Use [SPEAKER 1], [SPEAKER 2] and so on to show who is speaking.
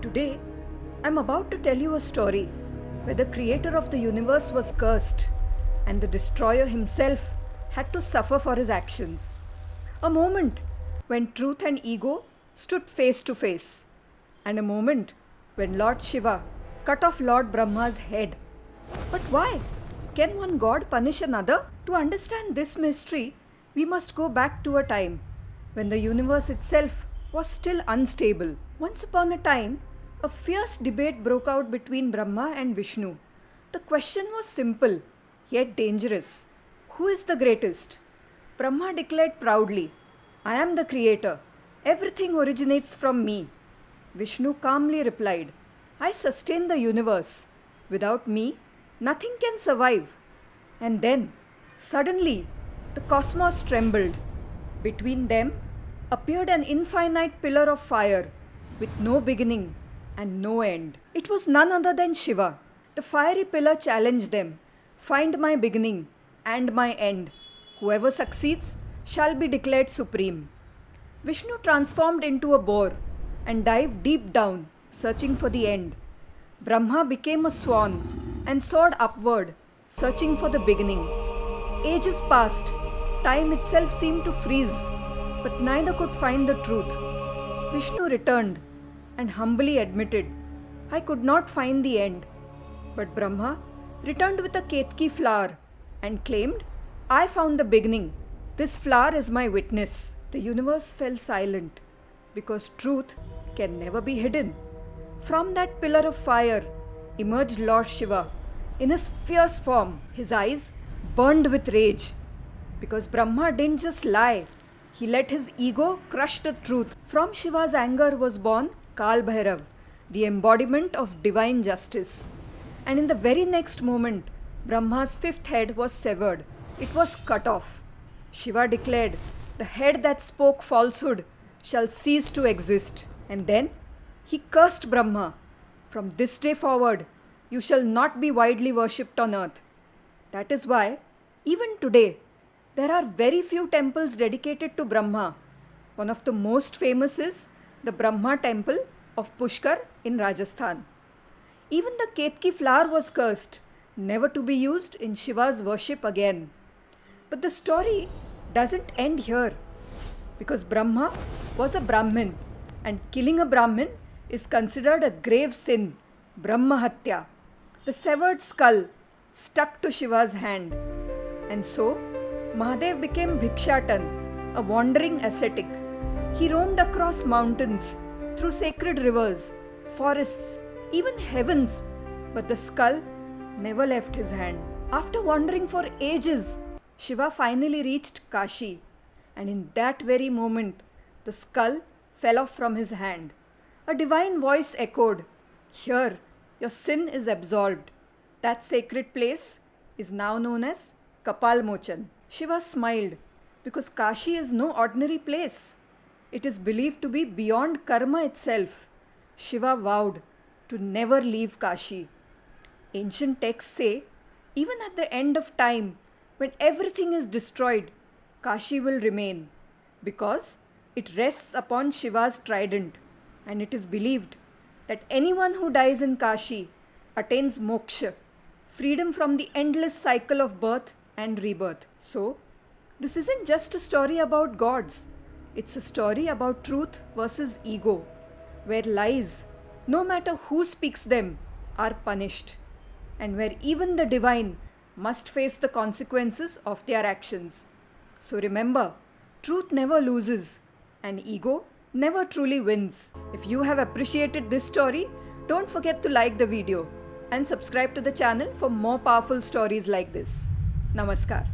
[SPEAKER 1] Today, I'm about to tell you a story where the creator of the universe was cursed and the destroyer himself had to suffer for his actions. A moment when truth and ego stood face to face, and a moment when Lord Shiva cut off Lord Brahma's head. But why? Can one god punish another? To understand this mystery, we must go back to a time when the universe itself was still unstable. Once upon a time, a fierce debate broke out between Brahma and Vishnu. The question was simple, yet dangerous. Who is the greatest? Brahma declared proudly, I am the creator. Everything originates from me. Vishnu calmly replied, I sustain the universe. Without me, nothing can survive. And then, suddenly, the cosmos trembled. Between them appeared an infinite pillar of fire with no beginning and no end. It was none other than Shiva. The fiery pillar challenged them. Find my beginning and my end. Whoever succeeds shall be declared supreme. Vishnu transformed into a boar and dived deep down, searching for the end. Brahma became a swan and soared upward, searching for the beginning. Ages passed. Time itself seemed to freeze, but neither could find the truth. Vishnu returned and humbly admitted, I could not find the end. But Brahma returned with a ketki flower and claimed, I found the beginning. This flower is my witness. The universe fell silent because truth can never be hidden. From that pillar of fire emerged Lord Shiva in his fierce form. His eyes burned with rage because Brahma didn't just lie. He let his ego crush the truth. From Shiva's anger was born Kal Bhairav, the embodiment of divine justice. And in the very next moment, Brahma's fifth head was severed. It was cut off. Shiva declared, the head that spoke falsehood shall cease to exist. And then he cursed Brahma. From this day forward, you shall not be widely worshipped on earth. That is why, even today, there are very few temples dedicated to Brahma. One of the most famous is the Brahma temple of Pushkar in Rajasthan. Even the Ketki flower was cursed, never to be used in Shiva's worship again. But the story doesn't end here, because Brahma was a Brahmin, and killing a Brahmin is considered a grave sin, Brahma Hatya. The severed skull stuck to Shiva's hand. And so, Mahadev became Bhikshatan, a wandering ascetic. He roamed across mountains, through sacred rivers, forests, even heavens, but the skull never left his hand. After wandering for ages, Shiva finally reached Kashi, and in that very moment, the skull fell off from his hand. A divine voice echoed, Here, your sin is absolved. That sacred place is now known as Kapal Mochan. Shiva smiled, because Kashi is no ordinary place. It is believed to be beyond karma itself. Shiva vowed to never leave Kashi. Ancient texts say, even at the end of time, when everything is destroyed, Kashi will remain, because it rests upon Shiva's trident, and it is believed that anyone who dies in Kashi attains moksha, freedom from the endless cycle of birth and rebirth. So, this isn't just a story about gods. It's a story about truth versus ego, where lies, no matter who speaks them, are punished, and where even the divine must face the consequences of their actions. So remember, truth never loses, and ego never truly wins. If you have appreciated this story, don't forget to like the video and subscribe to the channel for more powerful stories like this. Namaskar.